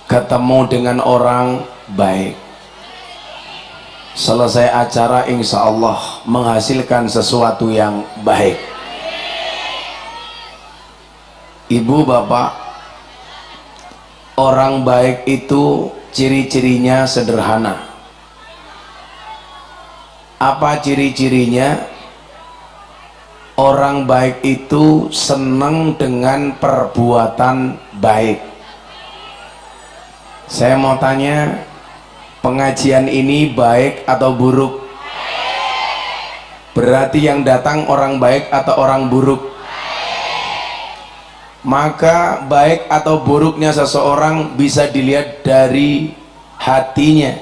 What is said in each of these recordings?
ketemu dengan orang baik. Selesai acara insya Allah menghasilkan sesuatu yang baik. Ibu bapak, orang baik itu ciri-cirinya sederhana. Apa ciri-cirinya? Orang baik itu senang dengan perbuatan baik. Saya mau tanya, pengajian ini baik atau buruk? Berarti yang datang orang baik atau orang buruk? Maka baik atau buruknya seseorang bisa dilihat dari hatinya.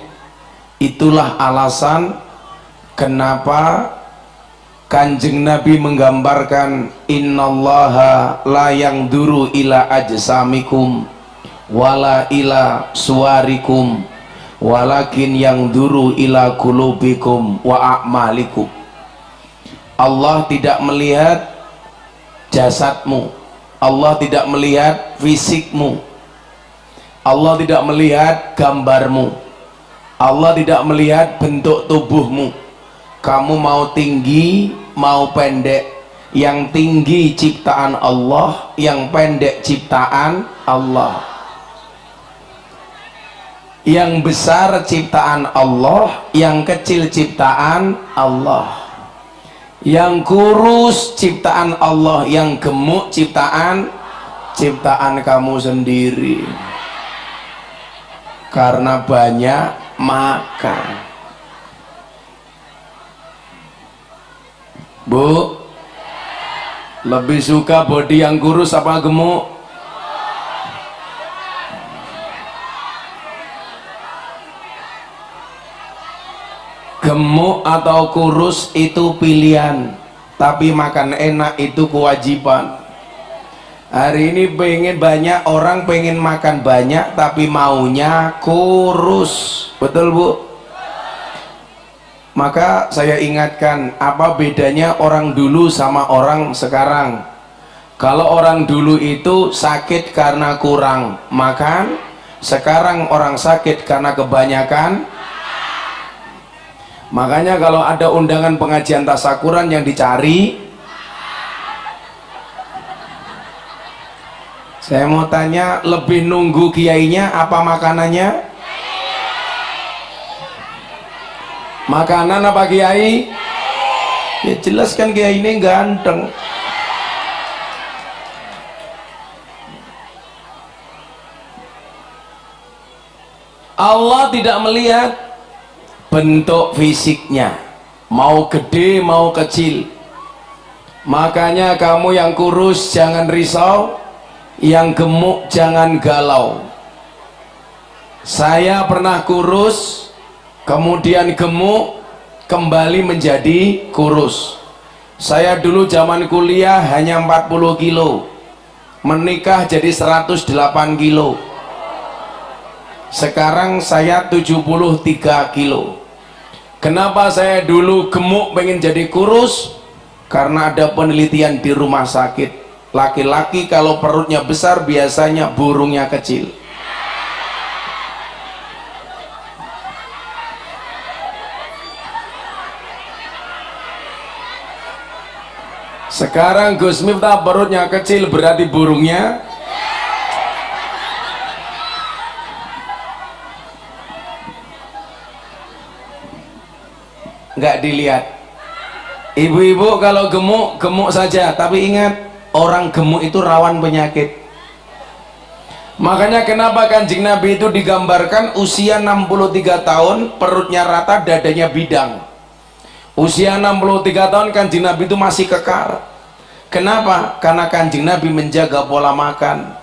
Itulah alasan kenapa Kanjeng Nabi menggambarkan innallaha la yangduru ila ajsamikum wala ila suwarikum walakin yangduru ila qulubikum wa a'malikum. Allah tidak melihat jasadmu, Allah tidak melihat fisikmu, Allah tidak melihat gambarmu, Allah tidak melihat bentuk tubuhmu. Kamu mau tinggi, mau pendek, yang tinggi ciptaan Allah, yang pendek ciptaan Allah. Yang besar ciptaan Allah, yang kecil ciptaan Allah. Yang kurus ciptaan Allah, yang gemuk ciptaan kamu sendiri. Karena banyak makan. Bu, lebih suka body yang kurus apa gemuk? Gemuk atau kurus itu pilihan, tapi makan enak itu kewajiban. Hari ini pengen banyak orang pengen makan banyak tapi maunya kurus, betul Bu? Maka saya ingatkan, apa bedanya orang dulu sama orang sekarang? Kalau orang dulu itu sakit karena kurang makan, sekarang orang sakit karena kebanyakan. Makanya kalau ada undangan pengajian tasyakuran yang dicari, saya mau tanya, lebih nunggu kiainya apa makanannya? Makanan apa kiai? Ya jelas kan kiai ini ganteng. Allah tidak melihat bentuk fisiknya, mau gede mau kecil. Makanya kamu yang kurus jangan risau, yang gemuk jangan galau. Saya pernah kurus, kemudian gemuk, kembali menjadi kurus. Saya dulu zaman kuliah hanya 40 kilo, menikah jadi 108 kilo. Sekarang saya 73 kilo. Kenapa saya dulu gemuk pengen jadi kurus? Karena ada penelitian di rumah sakit, laki-laki kalau perutnya besar biasanya burungnya kecil. Sekarang Gus Miftah perutnya kecil berarti burungnya nggak dilihat. Ibu-ibu kalau gemuk, gemuk saja, tapi ingat, orang gemuk itu rawan penyakit. Makanya kenapa Kanjeng Nabi itu digambarkan usia 63 tahun, perutnya rata, dadanya bidang. Usia 63 tahun Kanjeng Nabi itu masih kekar. Kenapa? Karena Kanjeng Nabi menjaga pola makan.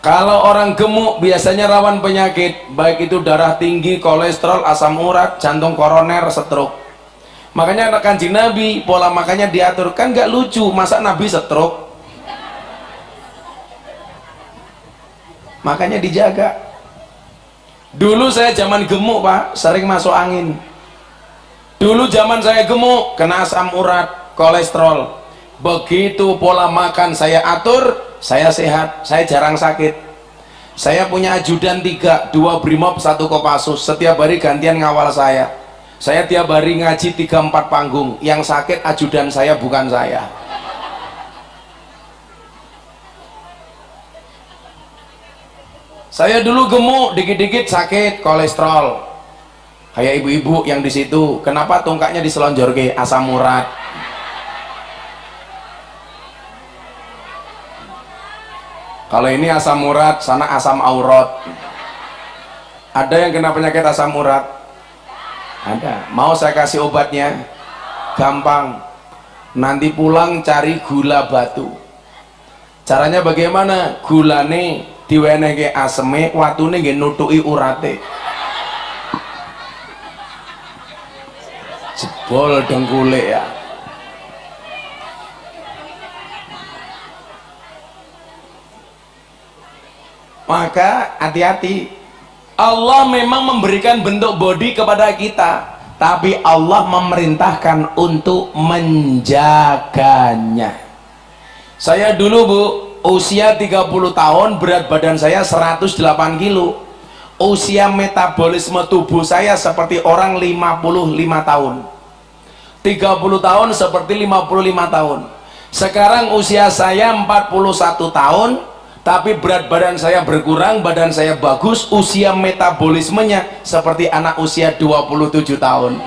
Kalau orang gemuk biasanya rawan penyakit, baik itu darah tinggi, kolesterol, asam urat, jantung koroner, stroke. Makanya Kanjeng Nabi pola makannya diatur. Kan gak lucu, masa Nabi stroke? Makanya dijaga. Dulu saya zaman gemuk Pak, sering masuk angin. Dulu zaman saya gemuk, kena asam urat, kolesterol. Begitu pola makan saya atur, saya sehat, saya jarang sakit. Saya punya ajudan 3, 2 Brimob, 1 Kopassus, setiap hari gantian ngawal saya. Saya tiap hari ngaji 3-4 panggung, yang sakit ajudan saya bukan saya. Saya dulu gemuk, dikit-dikit sakit kolesterol. Kayak ibu-ibu yang di situ, kenapa tongkatnya diselonjorke? Asam urat. Kalau ini asam urat, sana asam aurat. Ada yang kena penyakit asam urat? Ada. Mau saya kasih obatnya? Gampang. Nanti pulang cari gula batu. Caranya bagaimana? Gulane diwenehke aseme, watune nggih nutuki urate. Jebol dengkule ya. Maka hati-hati. Allah memang memberikan bentuk body kepada kita, tapi Allah memerintahkan untuk menjaganya. Saya dulu Bu, usia 30 tahun, berat badan saya 108 kilo. Usia metabolisme tubuh saya seperti orang 55 tahun. 30 tahun seperti 55 tahun. Sekarang usia saya 41 tahun, tapi berat badan saya berkurang, badan saya bagus, usia metabolismenya seperti anak usia 27 tahun.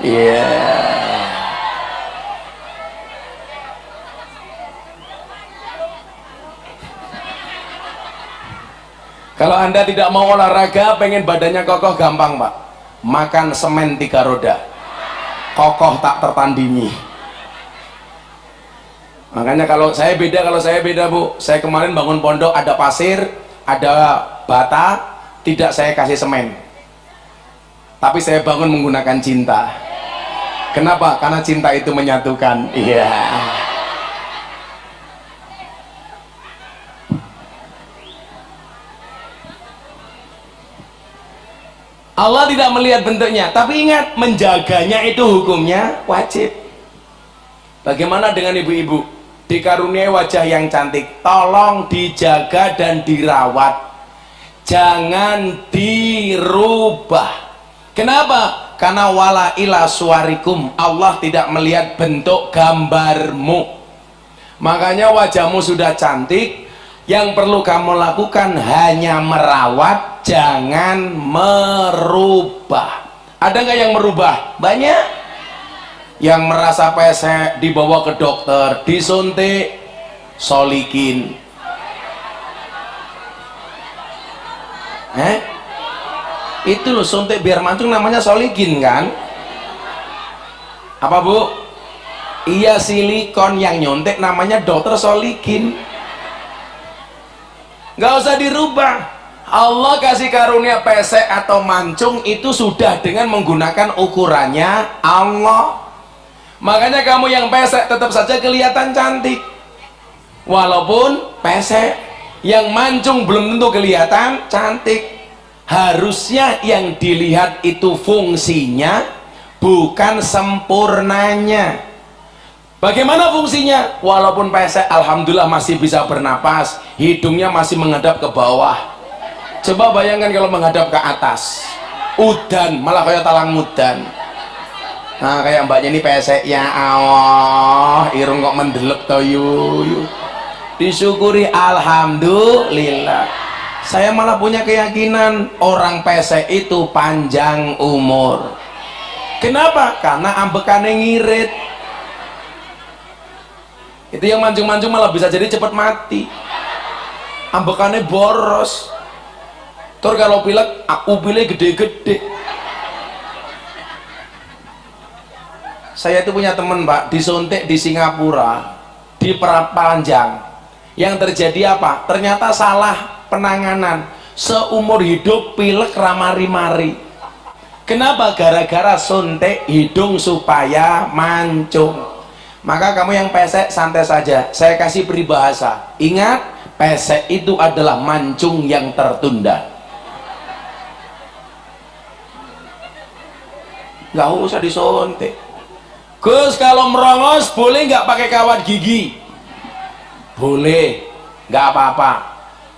Kalau Anda tidak mau olahraga, pengen badannya kokoh, gampang Pak. Makan semen 3 roda, kokoh tak tertandingi. Makanya kalau saya beda Bu. Saya kemarin bangun pondok, ada pasir, ada bata, tidak saya kasih semen, tapi saya bangun menggunakan cinta. Kenapa? Karena cinta itu menyatukan. Iya. Allah tidak melihat bentuknya, tapi ingat, menjaganya itu hukumnya wajib. Bagaimana dengan ibu-ibu? Dikaruniai wajah yang cantik, tolong dijaga dan dirawat, jangan dirubah. Kenapa? Karena wala ila suwarikum, Allah tidak melihat bentuk gambarmu. Makanya wajahmu sudah cantik, yang perlu kamu lakukan hanya merawat, jangan merubah. Ada nggak yang merubah? Banyak. Yang merasa pesek dibawa ke dokter, disuntik solikin. Itu loh, suntik biar mancung namanya solikin kan? Apa Bu? Iya, silikon. Yang nyontek namanya dokter solikin. Nggak usah dirubah. Allah kasih karunia pesek atau mancung itu sudah dengan menggunakan ukurannya Allah. Makanya kamu yang pesek tetap saja kelihatan cantik walaupun pesek. Yang mancung belum tentu kelihatan cantik. Harusnya yang dilihat itu fungsinya, bukan sempurnanya. Bagaimana fungsinya? Walaupun pesek, alhamdulillah masih bisa bernapas, hidungnya masih menghadap ke bawah. Coba bayangkan kalau menghadap ke atas, udan, malah kayak talang mudan. Nah, kayak mbaknya ini pesek, ya Allah, irung kok mendelep toh yuyu. Disyukuri, alhamdulillah. Saya malah punya keyakinan orang pesek itu panjang umur. Kenapa? Karena ambekannya ngirit. Itu yang mancung-mancung malah bisa jadi cepat mati, ambekannya boros. Terus kalau pilek, upilnya gede-gede. Saya itu punya teman Pak, disuntik di Singapura, di Panjang. Yang terjadi apa? Ternyata salah penanganan. Seumur hidup pilek ramari-mari. Kenapa? Gara-gara suntik hidung supaya mancung. Maka kamu yang pesek santai saja, saya kasih peribahasa. Ingat, pesek itu adalah mancung yang tertunda. Gak usah disuntik. Gus, kalau merongos boleh nggak pakai kawat gigi? Boleh, nggak apa-apa.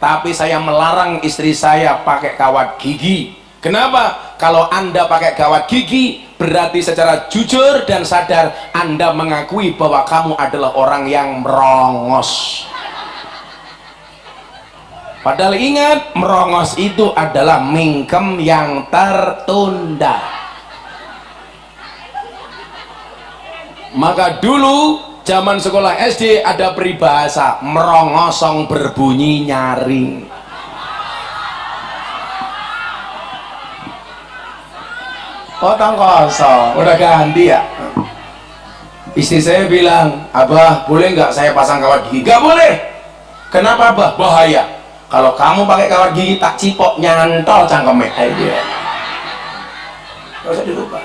tapi saya melarang istri saya pakai kawat gigi. Kenapa? Kalau Anda pakai kawat gigi, berarti secara jujur dan sadar Anda mengakui bahwa kamu adalah orang yang merongos. Padahal ingat, merongos itu adalah mingkem yang tertunda. Maka dulu zaman sekolah SD ada peribahasa, merongosong berbunyi nyaring. Potong kosong, udah ganti ya. Istri saya bilang, Abah boleh nggak saya pasang kawat gigi? Nggak boleh. Kenapa Abah? Bahaya. Kalau kamu pakai kawat gigi tak cipok nyantol cangkemnya. Dia nggak usah dirubah.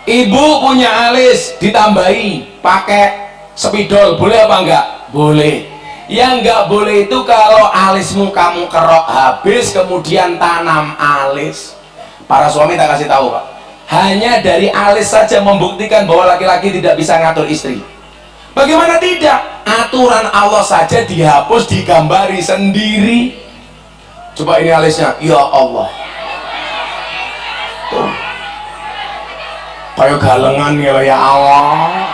Ibu punya alis ditambahi pakai spidol, boleh apa enggak? Boleh. Yang nggak boleh itu kalau alismu kamu kerok habis kemudian tanam alis. Para suami tak kasih tahu Pak, hanya dari alis saja membuktikan bahwa laki-laki tidak bisa ngatur istri. Bagaimana tidak? Aturan Allah saja dihapus, digambari sendiri. Coba ini alisnya, ya Allah, tuh kayak galengan ya Allah.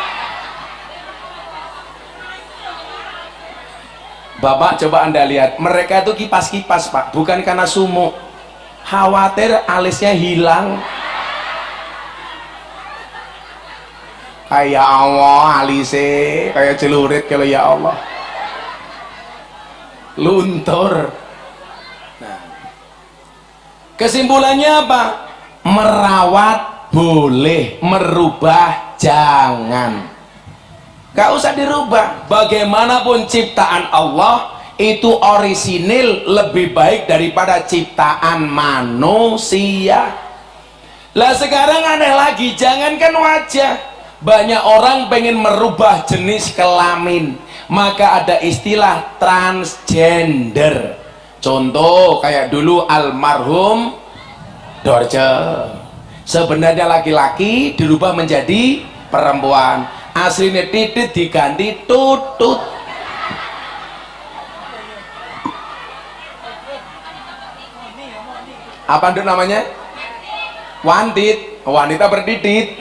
Bapak coba Anda lihat, mereka itu kipas-kipas Pak, bukan karena sumuk, khawatir alisnya hilang. Kayak Allah alisnya kayak celurit kalau ya Allah luntur. Nah, kesimpulannya apa? Merawat boleh, merubah jangan. Gak usah dirubah. Bagaimanapun ciptaan Allah itu orisinil lebih baik daripada ciptaan manusia. Lah sekarang aneh lagi, jangankan wajah, banyak orang pengen merubah jenis kelamin, maka ada istilah transgender. Contoh kayak dulu almarhum Dorce, sebenarnya laki-laki dirubah menjadi perempuan, aslinya titit diganti tutut. Apa itu namanya? Wantit, wanita bertitit.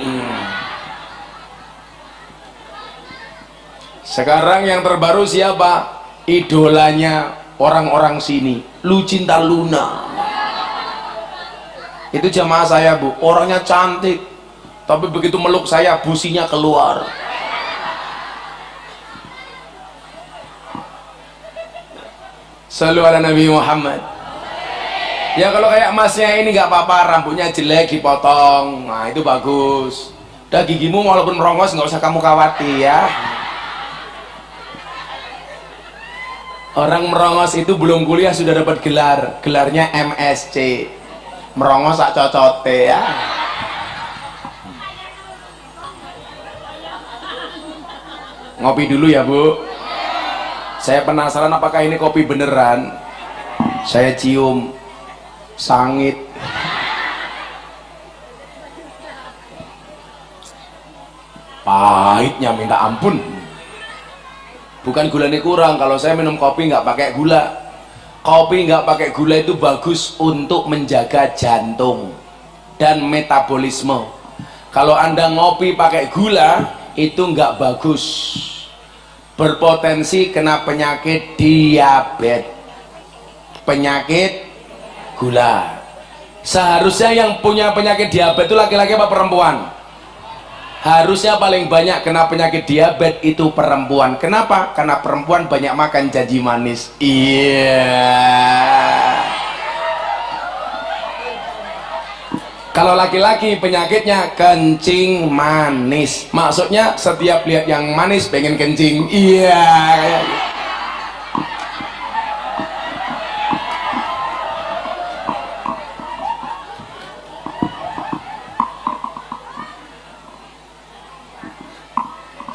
Sekarang yang terbaru siapa? Idolanya orang-orang sini, Lucinta Luna. Itu jamaah saya Bu, orangnya cantik, tapi begitu meluk saya businya keluar. Shallu ala Nabi Muhammad. Ya kalau kayak emasnya ini nggak apa-apa, rambutnya jelek dipotong, nah itu bagus. Udah gigimu walaupun merongos nggak usah kamu khawatir ya. Orang merongos itu belum kuliah sudah dapat gelar, gelarnya MSc, merongos sak cocote ya. Ngopi dulu ya Bu, saya penasaran apakah ini kopi beneran. Saya cium sangit. Pahitnya minta ampun. Bukan gulanya kurang, kalau saya minum kopi nggak pakai gula. Kopi nggak pakai gula itu bagus untuk menjaga jantung dan metabolisme. Kalau Anda ngopi pakai gula itu nggak bagus, berpotensi kena penyakit diabetes, penyakit gula. Seharusnya yang punya penyakit diabetes itu laki-laki apa perempuan? Harusnya paling banyak kena penyakit diabetes itu perempuan. Kenapa? Karena perempuan banyak makan janji manis. Iya. Kalau laki-laki penyakitnya kencing manis. Maksudnya setiap lihat yang manis pengen kencing. Iya.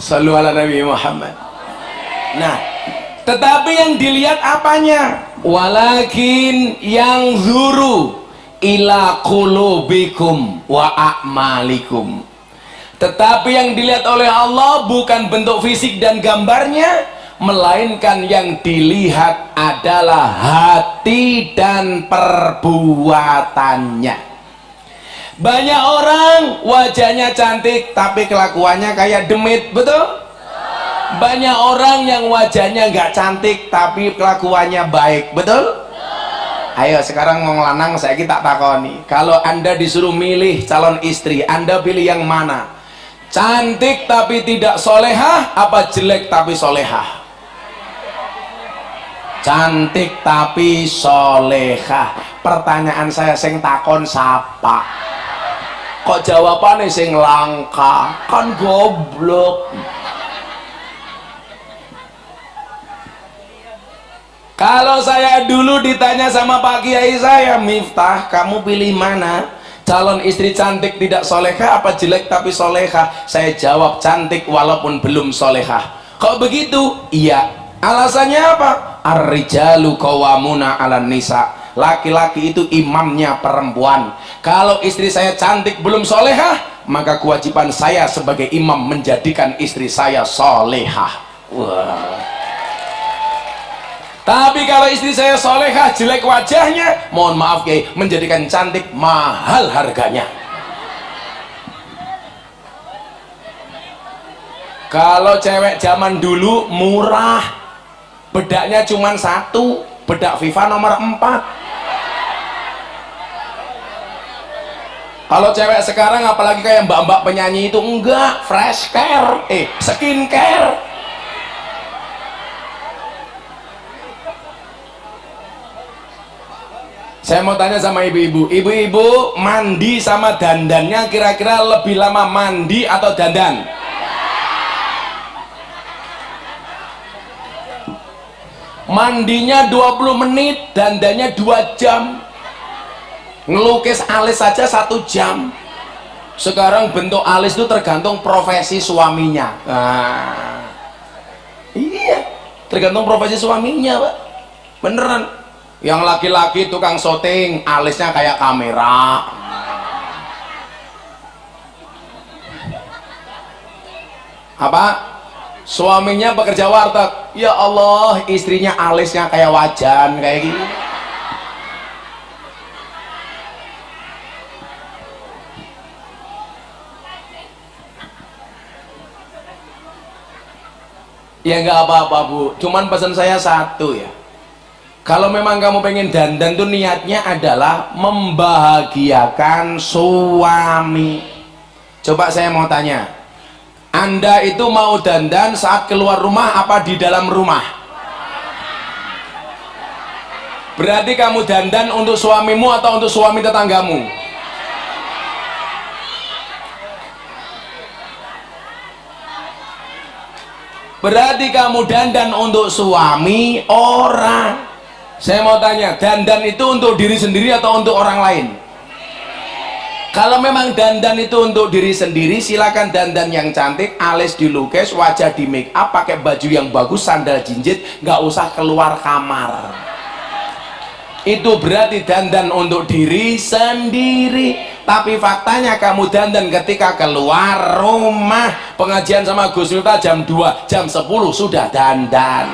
Shallu ala Nabi Muhammad. Nah, tetapi yang dilihat apanya? Walakin yang zuru ila qulubikum wa a'malikum. Tetapi yang dilihat oleh Allah bukan bentuk fisik dan gambarnya, melainkan yang dilihat adalah hati dan perbuatannya. Banyak orang wajahnya cantik tapi kelakuannya kayak demit, betul? Banyak orang yang wajahnya nggak cantik tapi kelakuannya baik, betul? Ayo sekarang mau lanang saya kita takoni, kalau anda disuruh milih calon istri, anda pilih yang mana? Cantik tapi tidak solehah, apa jelek tapi solehah? Cantik tapi solehah. Pertanyaan saya, sing takon sapa? Kok jawabannya sing langka? Kan goblok. Kalau saya dulu ditanya sama Pak Kiai saya, Miftah, kamu pilih mana? Calon istri cantik tidak solehah apa jelek tapi solehah? Saya jawab cantik walaupun belum solehah. Kok begitu? Iya. Alasannya apa? Ar-rijalu qawwamuna 'alan nisa. Laki-laki itu imamnya perempuan. Kalau istri saya cantik belum solehah, maka kewajiban saya sebagai imam menjadikan istri saya solehah. Wah. Tapi kalau istri saya solehah, jelek wajahnya, mohon maaf Kiai, menjadikan cantik mahal harganya. Kalau cewek zaman dulu murah, bedaknya cuma satu, bedak FIFA nomor 4. Kalau cewek sekarang apalagi kayak mbak-mbak penyanyi itu enggak, fresh care, skin care. Saya mau tanya sama ibu-ibu, ibu-ibu mandi sama dandannya kira-kira lebih lama mandi atau dandan? Mandinya 20 menit, dandannya 2 jam. Ngelukis alis saja 1 jam. Sekarang bentuk alis itu tergantung profesi suaminya. Nah, iya, tergantung profesi suaminya, Pak. Beneran. Yang laki-laki tukang syuting, alisnya kayak kamera. Apa? Suaminya bekerja warteg. Ya Allah, istrinya alisnya kayak wajan, kayak gini. Ya nggak apa-apa Bu, cuman pesan saya satu ya. Kalau memang kamu pengen dandan tuh niatnya adalah membahagiakan suami. Coba saya mau tanya, Anda itu mau dandan saat keluar rumah apa di dalam rumah? Berarti kamu dandan untuk suamimu atau untuk suami tetanggamu? Berarti kamu dandan untuk suami orang. Saya mau tanya, dandan itu untuk diri sendiri atau untuk orang lain? Kalau memang dandan itu untuk diri sendiri, silakan dandan yang cantik, alis dilukis, wajah di make up, pakai baju yang bagus, sandal jinjit, nggak usah keluar kamar. Itu berarti dandan untuk diri sendiri. Tapi faktanya kamu dandan ketika keluar rumah. Pengajian sama Gus Miftah jam 2, jam 10 sudah dandan.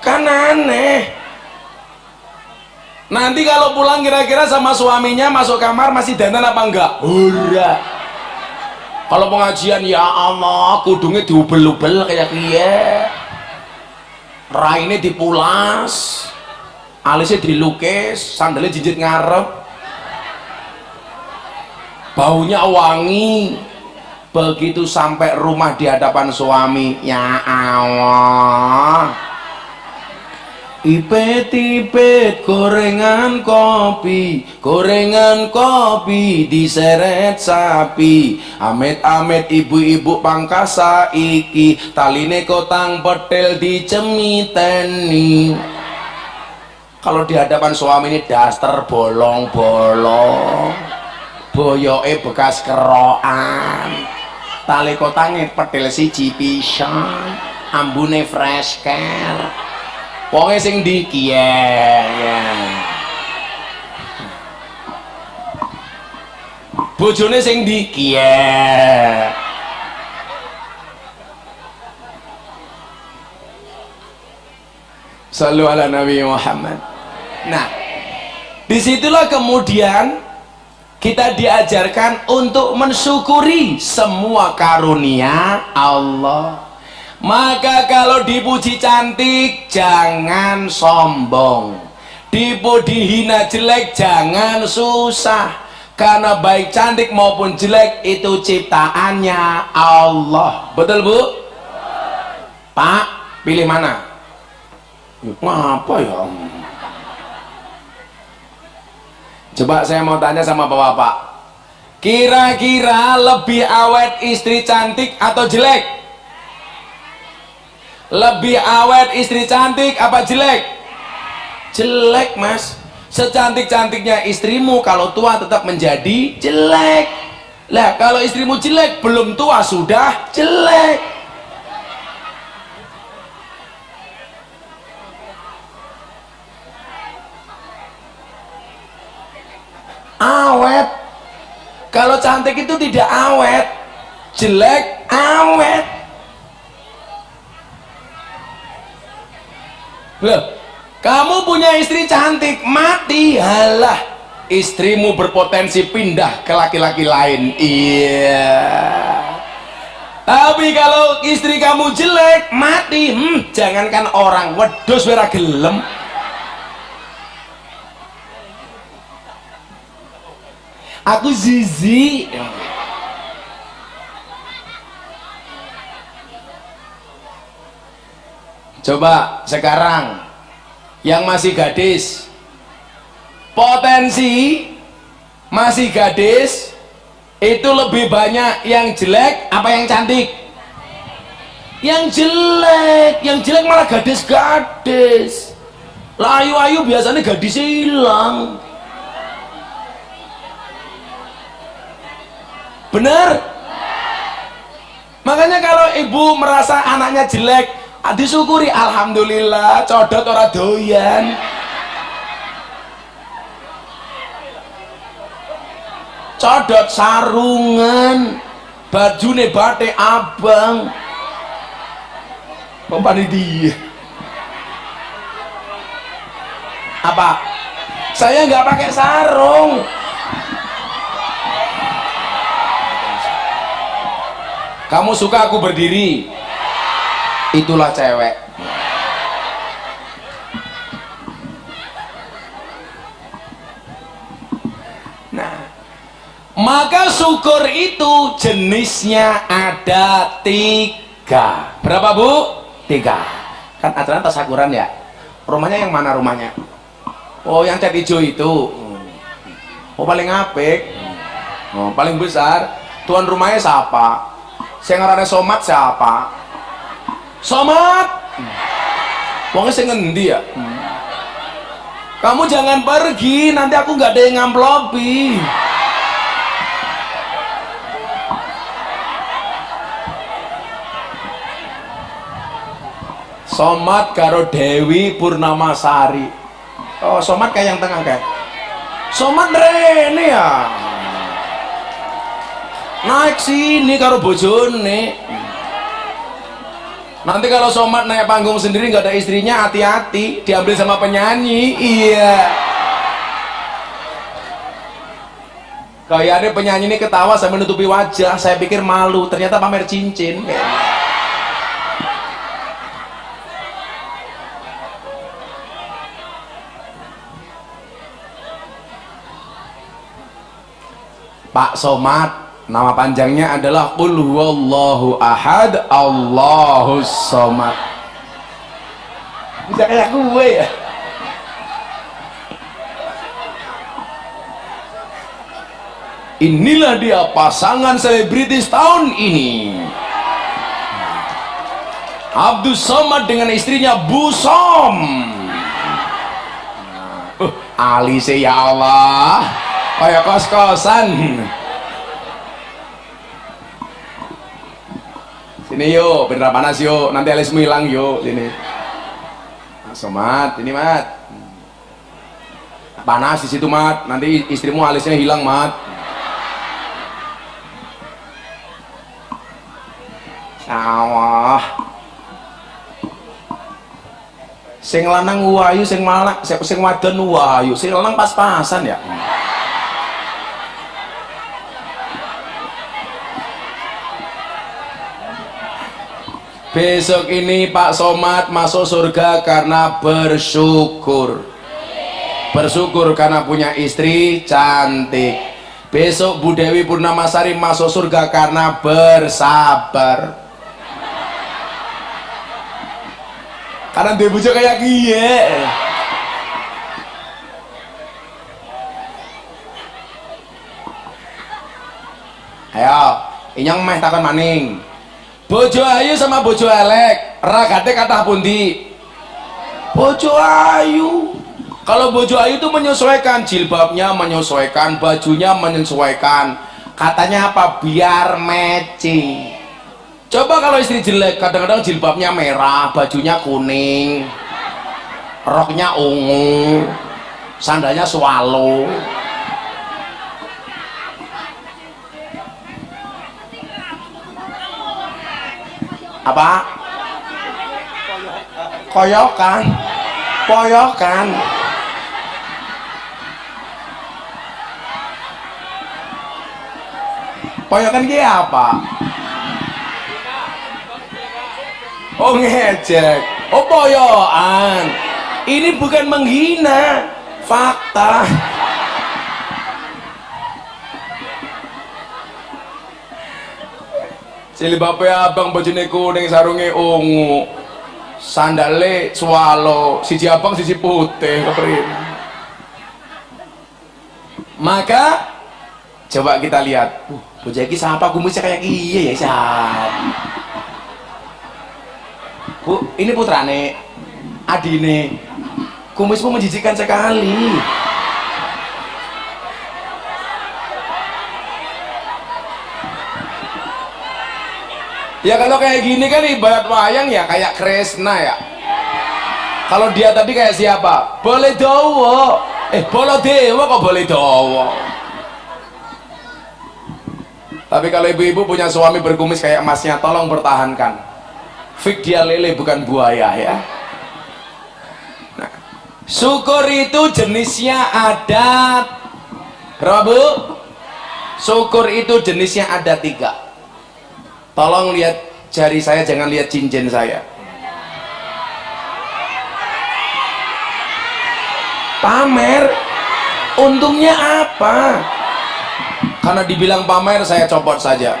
Kan aneh. Nanti kalau pulang kira-kira sama suaminya masuk kamar masih dandan apa enggak? Ura. Kalau pengajian ya Allah, kudungnya diubel-ubel kayak kia, raine dipulas, alisnya dilukis, sandalnya jinjit ngarep, baunya wangi. Begitu sampai rumah di hadapan suami, ya Allah, ipet-ipet gorengan kopi diseret sapi, amit-amit ibu-ibu pangkasa iki, taline kotang petel dicemiteni. Kalau di hadapan suami ini daster bolong-bolong, boyoke bekas kerokan, tali kotange petel siji pisan, ambune fresh care. Wonge sing ndi ya. bojone sing ndi kiye. Sallu ala Nabi Muhammad. Nah, disitulah kemudian kita diajarkan untuk mensyukuri semua karunia Allah. Maka kalau dipuji cantik jangan sombong, dihina jelek jangan susah, karena baik cantik maupun jelek itu ciptaannya Allah. Betul Bu? Pak, pilih mana? Ngapa ya? Coba saya mau tanya sama bapak-bapak, kira-kira lebih awet istri cantik atau jelek? Lebih awet istri cantik apa jelek? Jelek Mas. Secantik-cantiknya istrimu, kalau tua tetap menjadi jelek. Lah kalau istrimu jelek, belum tua sudah jelek. Awet. Kalau cantik itu tidak awet, jelek awet. Loh, kamu punya istri cantik, mati, halah, istrimu berpotensi pindah ke laki-laki lain. Iya. Tapi kalau istri kamu jelek, mati, jangankan orang, wedhus ora gelem. Aku zizi. Coba sekarang yang masih gadis, potensi masih gadis itu lebih banyak yang jelek apa yang cantik? Yang jelek malah gadis-gadis. Lah ayu-ayu biasanya gadis hilang. Bener? Makanya kalau ibu merasa anaknya jelek, disyukuri, alhamdulillah, codot ora doyan. Codot sarungan, bajune batik abang. Kok panitia? Apa? Saya nggak pakai sarung. Kamu suka aku berdiri? Itulah cewek. Nah, maka syukur itu jenisnya ada 3. Berapa Bu? 3. Kan acara tasakuran ya. Rumahnya yang mana rumahnya? Oh, yang cat hijau itu. Oh, paling apik. Oh, paling besar. Tuan rumahnya siapa? Saya ngarane Somat siapa? Somat. Wongnya sing ngendi ya? Kamu jangan pergi, nanti aku nggak ada yang ngamplopi. Somat karo Dewi Purnamasari. Oh, Somat kayak yang tengah kan? Somat rene ya. Naik sini karo bojone. Nanti kalau Somat naik panggung sendiri nggak ada istrinya, hati-hati diambil sama penyanyi. Iya. Kayaknya penyanyi ini ketawa sambil menutupi wajah. Saya pikir malu, ternyata pamer cincin. Pak Somat, nama panjangnya adalah Qul huwallahu ahad Allahus somad. Bisa kayak gue ya. Inilah dia pasangan selebritis tahun ini, Abdus Somad dengan istrinya Bu Som. Alise ya Allah, kayak kos-kosan. Sini yuk, bener panas yuk, nanti alismu hilang yuk, sini. Masuk Mat, ini Mat. Panas di situ Mat, nanti istrimu alisnya hilang Mat. Allah. Sing lanang wayu, sing wadon wayu, sing lanang pas-pasan ya. Besok ini Pak Somad masuk surga karena bersyukur. Bersyukur karena punya istri cantik. Besok Bu Dewi Purnamasari masuk surga karena bersabar. Karena dia bujuk kayak gie. Ayo, inyong meh takon maning. Bojo ayu sama bojo elek, ragate kathah pundi? Bojo ayu. Kalau bojo ayu itu menyesuaikan, jilbabnya menyesuaikan, bajunya menyesuaikan. Katanya apa? Biar matching. Coba kalau istri jelek, kadang-kadang jilbabnya merah, bajunya kuning, roknya ungu, sandalnya swallow. Apa? Koyokan, poyokan. Poyokan ki apa? Oh ngejek, oh poyokan. Ini bukan menghina, fakta. Jilbabe abang, bajune kuning, sarunge ungu, sandale swallow, siji abang siji putih, kepriye. Maka coba kita lihat, bocah iki siapa kumisnya kayak kiye ya siapa? Bu, ini putrane, adine, kumismu menjijikan sekali. Ya kalau kayak gini kan ibarat wayang ya, kayak Kresna ya. Kalau dia tadi kayak siapa? Boleh dowo, Bolodewo kok boleh dowo. Tapi kalau ibu-ibu punya suami berkumis kayak emasnya, tolong pertahankan. Fik dia lele bukan buaya ya. Nah, syukur itu jenisnya ada berapa bu? Syukur itu jenisnya ada 3. Tolong lihat jari saya, jangan lihat cincin saya. Pamer, untungnya apa? Karena dibilang pamer, saya copot saja.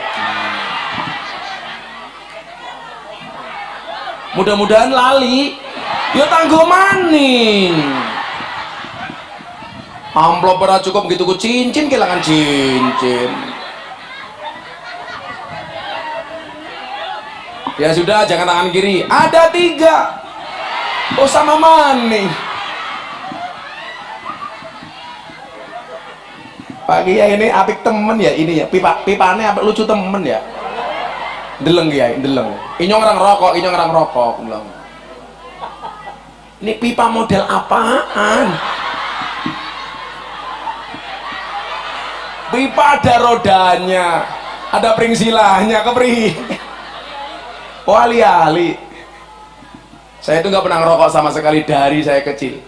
Mudah-mudahan lali. Ya tanggo maning. Amplop pernah cukup begitu ku cincin, kehilangan cincin. Ya sudah, jangan tangan kiri. Ada 3. Oh sama maning. Pagi ya ini apik temen ya ini ya. Pipane apik lucu temen ya. Deleng ya, deleng. Inyong orang rokok, bilang. Ini pipa model apaan? Pipa ada rodanya, ada pringsilahnya, kepri. Oh ali-ali. Saya itu nggak pernah ngerokok sama sekali dari saya kecil.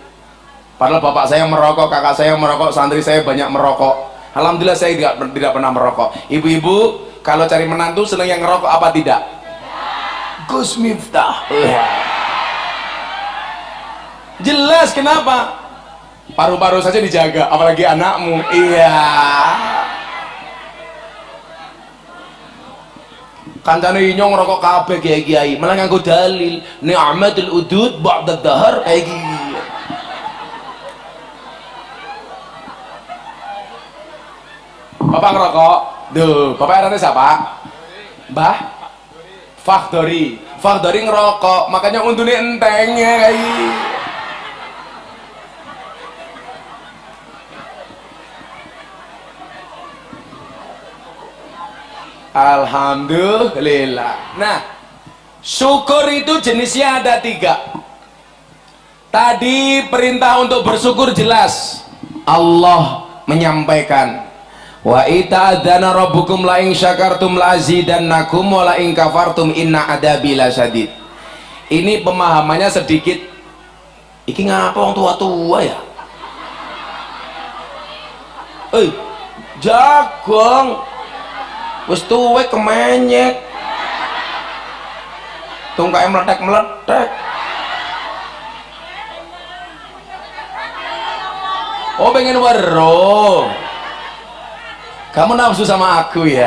Padahal bapak saya merokok, kakak saya merokok, santri saya banyak merokok. Alhamdulillah saya tidak pernah merokok. Ibu-ibu kalau cari menantu senang yang ngerokok apa tidak? Gus Miftah. Jelas kenapa? Paru-paru saja dijaga, apalagi anakmu. Iya. Kancane inyong ngerokok kabeh kiai-kiai, malah nganggo dalil ni'matul udud ba'da dahar kayak gini. Bapak ngerokok, duh, bapak erane siapa? Mbah Fakhdori. Fakhdori ngerokok, makanya untune enteng ya kayak. Alhamdulillah. Nah, syukur itu jenisnya ada 3. Tadi perintah untuk bersyukur jelas. Allah menyampaikan Wa ita'adzana rabbukum la in syakartum la azidannakum wa la in kafartum inna adabi lasyadid. Ini pemahamannya sedikit. Iki ngapa orang tua-tua ya? Jagong wis tuwek kemenyek tungkae meletek-meletek. Oh pengen weruh. Kamu nafsu sama aku ya?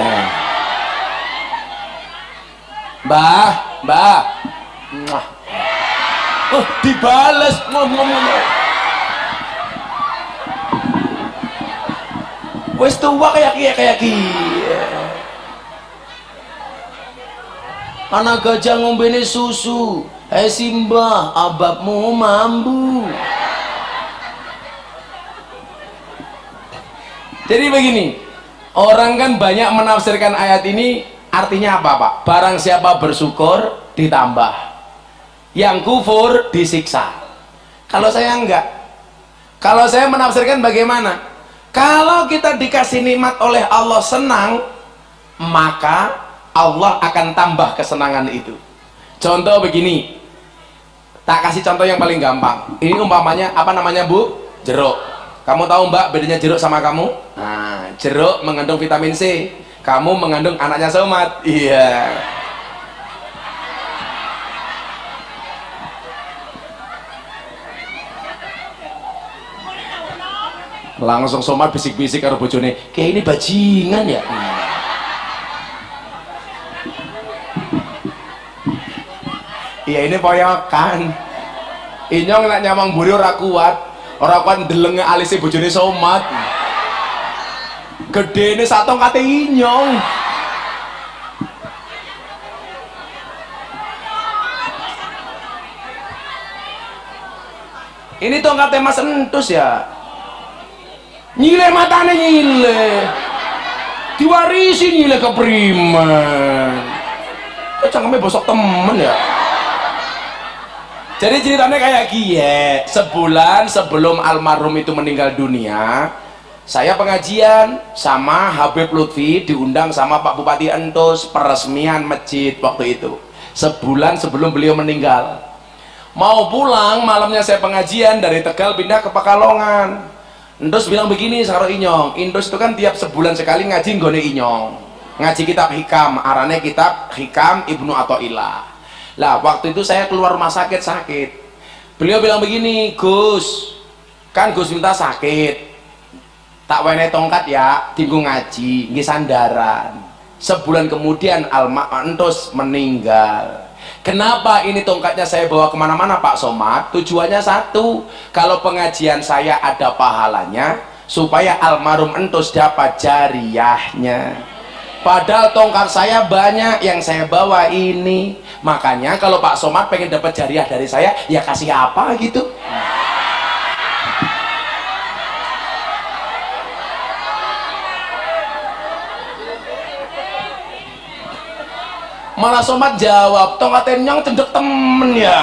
Mbah, mbah. Oh, dibales ngomong. Wes tua kayak anak gajah ngombene susu. Simbah, ababmu mambu. Jadi begini, orang kan banyak menafsirkan ayat ini artinya apa Pak? Barang siapa bersyukur ditambah, yang kufur disiksa. Kalau saya enggak, kalau saya menafsirkan bagaimana? Kalau kita dikasih nikmat oleh Allah senang, maka Allah akan tambah kesenangan itu. Contoh begini, tak kasih contoh yang paling gampang. Ini umpamanya apa namanya Bu? Jeruk. Kamu tahu Mbak bedanya jeruk sama kamu? Nah, jeruk mengandung vitamin C, kamu mengandung anaknya Somat. Iya. Langsung Somat bisik-bisik karo bojone, kayak ini bajingan ya. Iya ini poyokan. Inyong nak nyamang buri ora kuat. Orang kan delenge alise bojone Somat. Gedene satong kate inyong. Ini tongkate Mas Entus ya. Nyile matane nyile. Diwarisi nyile ke Priman. Kok cangkeme bosok temen ya. Jadi ceritanya kayak gini, sebulan sebelum almarhum itu meninggal dunia, saya pengajian sama Habib Lutfi, diundang sama Pak Bupati Entus, peresmian masjid waktu itu. Sebulan sebelum beliau meninggal. Mau pulang, malamnya saya pengajian dari Tegal pindah ke Pekalongan. Entus bilang begini, Saro Inyong, Entus itu kan tiap sebulan sekali ngaji nggone Inyong. Ngaji kitab Hikam, arane kitab Hikam Ibnu Athaillah. Lah waktu itu saya keluar rumah sakit. Beliau bilang begini, Gus, kan Gus minta sakit, tak wene tongkat ya, tinggu ngaji, nggih sandaran. Sebulan kemudian Entus meninggal. Kenapa ini tongkatnya saya bawa kemana-mana Pak Somad? Tujuannya satu, kalau pengajian saya ada pahalanya, supaya almarhum Entus dapat jariyahnya. Padahal tongkat saya banyak yang saya bawa ini. Makanya kalau Pak Somad pengen dapat jariah dari saya, ya kasih apa gitu. Malah Somad jawab, tongkaten nyong cendek temen ya.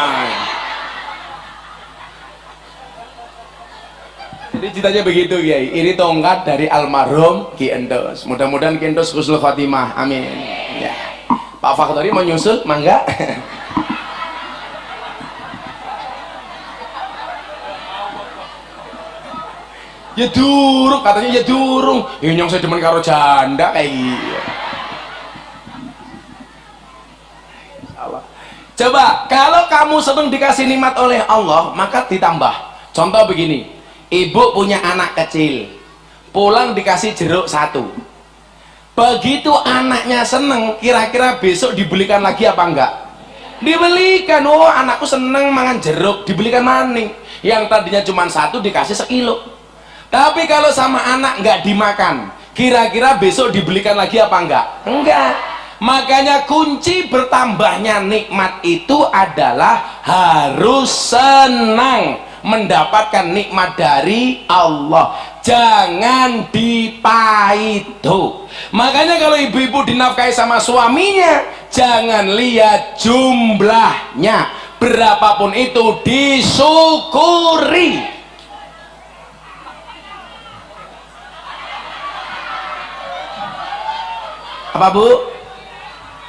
Jadi ceritanya begitu Kiai. Ini tongkat dari almarhum Ki Entus. Mudah-mudahan Ki Entus husnul khotimah. Amin. Ya. Pak Fakhdari mau nyusul, mangga. Ya durung, katanya ya durung. Ya nyong saya demen karo janda kayak gitu. Coba, kalau kamu senang dikasih nikmat oleh Allah, maka ditambah. Contoh begini, ibu punya anak kecil, pulang dikasih jeruk 1. Begitu anaknya seneng, kira-kira besok dibelikan lagi apa enggak? Dibelikan. Oh, anakku seneng mangan jeruk, dibelikan maning. Yang tadinya cuma 1 dikasih 1 kilo. Tapi kalau sama anak enggak dimakan, kira-kira besok dibelikan lagi apa enggak? Enggak. Makanya kunci bertambahnya nikmat itu adalah harus senang mendapatkan nikmat dari Allah, jangan dipaitu. Makanya kalau ibu-ibu dinafkahi sama suaminya, jangan lihat jumlahnya, berapapun itu disyukuri. Apa Bu?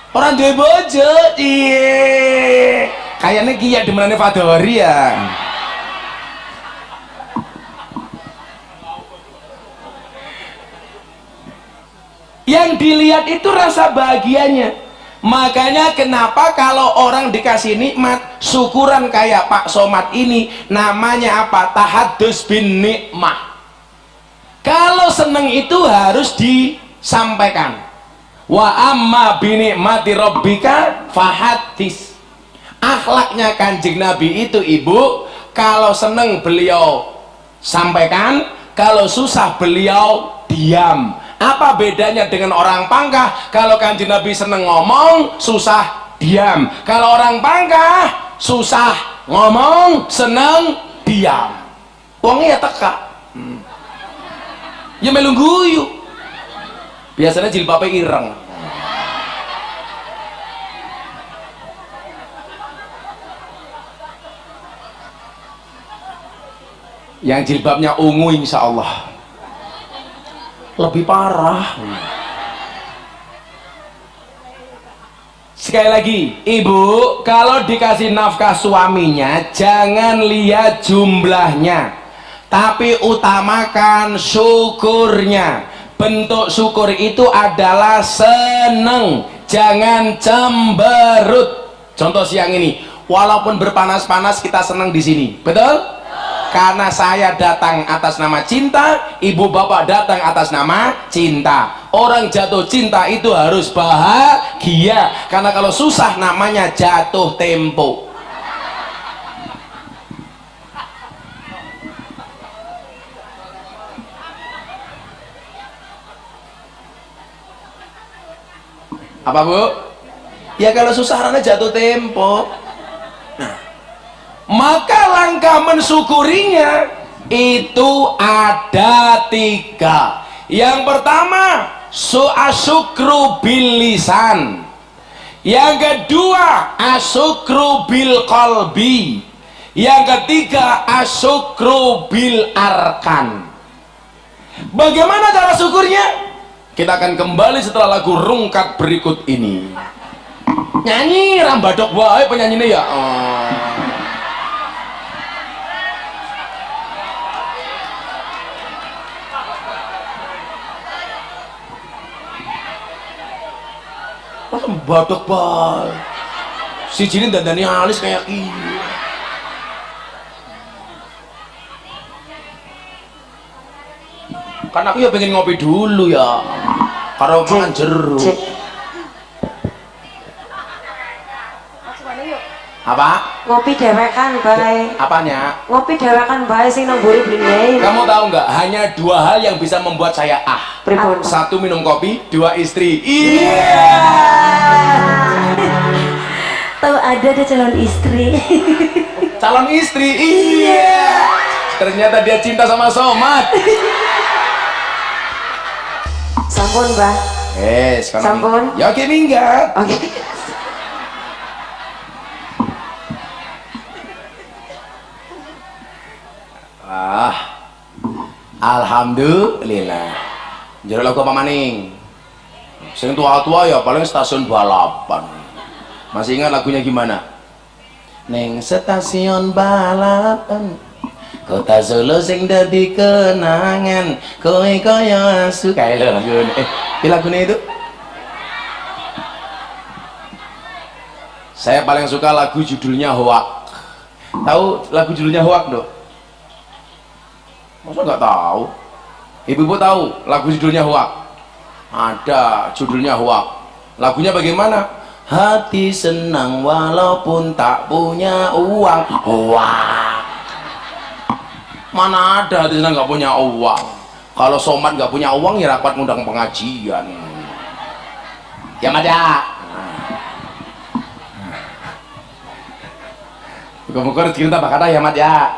Orang duwe bojo. Iye. Kayaknya kia demenane Fadori ya. Yang dilihat itu rasa bahagianya. Makanya kenapa kalau orang dikasih nikmat, syukuran kayak Pak Somad ini, namanya apa? Tahadus bin nikmah. Kalau seneng itu harus disampaikan. Wa amma binikmati rabbika fahadis. Akhlaknya Kanjeng Nabi itu Ibu, kalau seneng beliau sampaikan, kalau susah beliau diam. Apa bedanya dengan orang pangkah? Kalau Kanjeng Nabi seneng ngomong, susah diam. Kalau orang pangkah, susah ngomong, seneng diam. Wongnya ya teka. Ya melu guyu. Biasanya jilbabnya ireng. Yang jilbabnya ungu insya Allah lebih parah. Sekali lagi, Ibu, kalau dikasih nafkah suaminya jangan lihat jumlahnya, tapi utamakan syukurnya. Bentuk syukur itu adalah seneng, jangan cemberut. Contoh siang ini, walaupun berpanas-panas kita seneng di sini, betul? Karena saya datang atas nama cinta, ibu bapak datang atas nama cinta. Orang jatuh cinta itu harus bahagia, karena kalau susah namanya jatuh tempo. Apa Bu? Ya kalau susah karena jatuh tempo. Maka langkah mensyukurinya itu ada 3. Yang pertama, asyukru bil lisan. Yang kedua, asyukru bil qalbi. Yang ketiga, asyukru bil arkan. Bagaimana cara syukurnya? Kita akan kembali setelah lagu rungkat berikut ini. Nyanyi rambadok wae penyanyinya ya. Masa badok bal si jinin dandani alis kayak ini. Karena aku ya pengen ngopi dulu ya karo mangan jeruk. Apa? Ngopi dewekan bae. Apanya? Ngopi dewekan bae sing nang mburi blene. Kamu tahu nggak? Hanya 2 hal yang bisa membuat saya Pripun? 1 minum kopi, 2 istri. Iya. Tahu ada calon istri. Calon istri. Iya. Ternyata dia cinta sama Somad. Sampun, Mbah. Sampun. Ya oke minggat. Oke. Alhamdulillah. Jare lagu apa maning? Sing tua-tua ya paling stasiun balapan. Masih ingat lagunya gimana? Neng stasiun balapan, kota Solo sing dadi kenangan, kowe kaya asu. Kayak lagu lagunya itu. Saya paling suka lagu judulnya Hoak. Tahu lagu judulnya Hoak, Dok? Masa nggak tahu? Ibu-ibu tahu lagu judulnya Hoak? Ada judulnya Hoak. Lagunya bagaimana? Hati senang walaupun tak punya uang. Hoak. Mana ada hati senang nggak punya uang? Kalau Somad nggak punya uang ya rapat ngundang pengajian. Ya Mat ya. Muka-muka rezeki tak bakal ya Mat ya.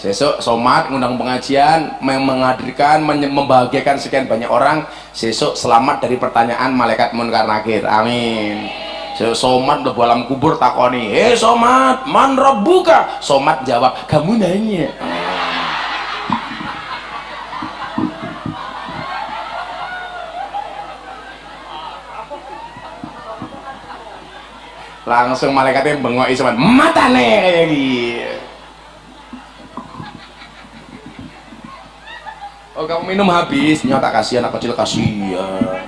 Sesok Somad ngundang pengajian, menghadirkan, membahagiakan sekian banyak orang. Sesok selamat dari pertanyaan malaikat munkar nakir. Amin. Sesok Somad udah alam kubur takoni, Somad, man rabbuka? Somad jawab, kamu nanya. langsung malaikatnya bengok isoman matane kayak gitu. Oh kamu minum habis, nyata kasihan anak kecil kasihan.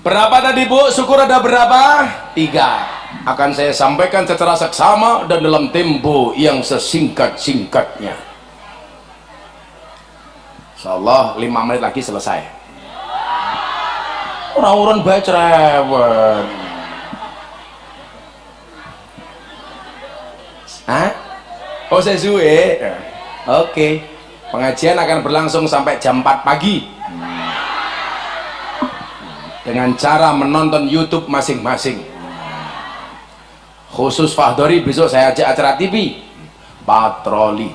Berapa tadi Bu? Syukur ada berapa? 3. Akan saya sampaikan secara seksama dan dalam tempo yang sesingkat-singkatnya. Insyaallah 5 menit lagi selesai. Orang-orang baik cerewet. Hah? Oh sesuai. Oke. Pengajian akan berlangsung sampai jam 4 pagi. Dengan cara menonton YouTube masing-masing. Khusus Fahdori besok saya ajak acara TV patroli.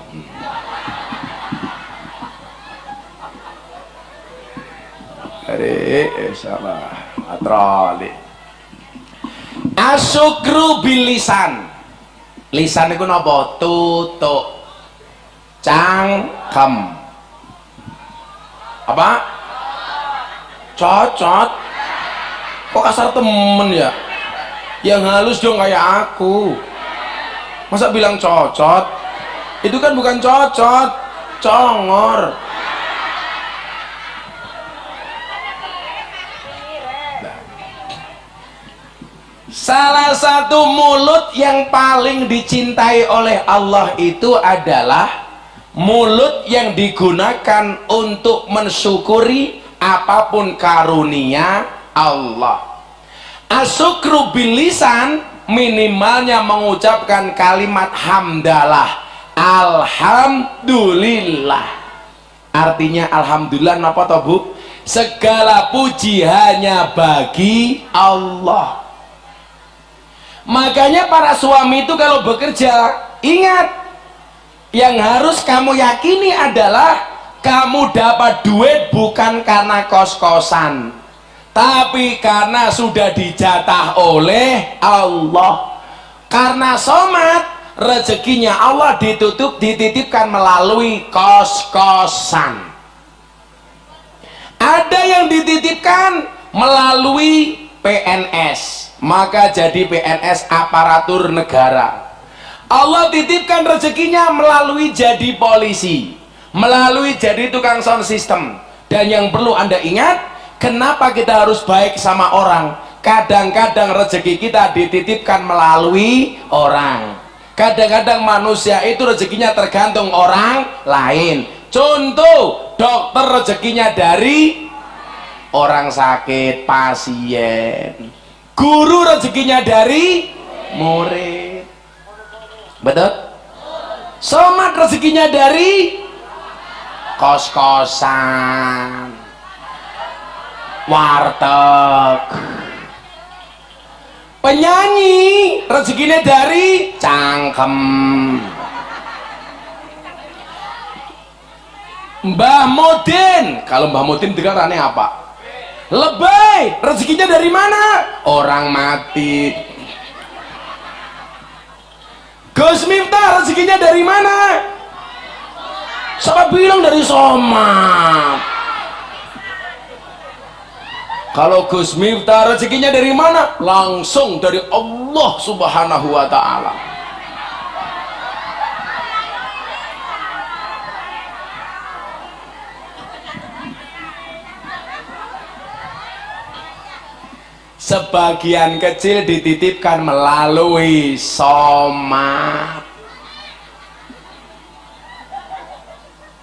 Salah patroli. Asyukru bilisan. Lisan itu napa? Tutuk, cangkem, apa? Cocot. Kok kasar temen ya? Yang halus dong kayak aku. Masa bilang cocot? Itu kan bukan cocot, congor. Salah satu mulut yang paling dicintai oleh Allah itu adalah mulut yang digunakan untuk mensyukuri apapun karunia Allah. Asyukru bilisan minimalnya mengucapkan kalimat hamdalah, alhamdulillah. Artinya alhamdulillah napa toh Bu? Segala puji hanya bagi Allah. Makanya para suami itu kalau bekerja, ingat, yang harus kamu yakini adalah kamu dapat duit bukan karena kos-kosan, tapi karena sudah dijatah oleh Allah. Karena somat, rezekinya Allah dititipkan melalui kos-kosan. Ada yang dititipkan melalui PNS, maka jadi PNS aparatur negara. Allah titipkan rezekinya melalui jadi polisi, melalui jadi tukang sound system. Dan yang perlu Anda ingat, kenapa kita harus baik sama orang? Kadang-kadang rezeki kita dititipkan melalui orang. Kadang-kadang manusia itu rezekinya tergantung orang lain. Contoh, dokter rezekinya dari orang sakit, pasien. Guru rezekinya dari murid. Betul? Somat rezekinya dari kos-kosan, warteg. Penyanyi rezekinya dari cangkem. Mbah Modin, kalau Mbah Modin dengar aneh apa? Lebay, rezekinya dari mana? Orang mati. Gus Miftah rezekinya dari mana? Siapa bilang dari somat? Kalau Gus Miftah rezekinya dari mana? Langsung dari Allah Subhanahu wa ta'ala. Sebagian kecil dititipkan melalui somat.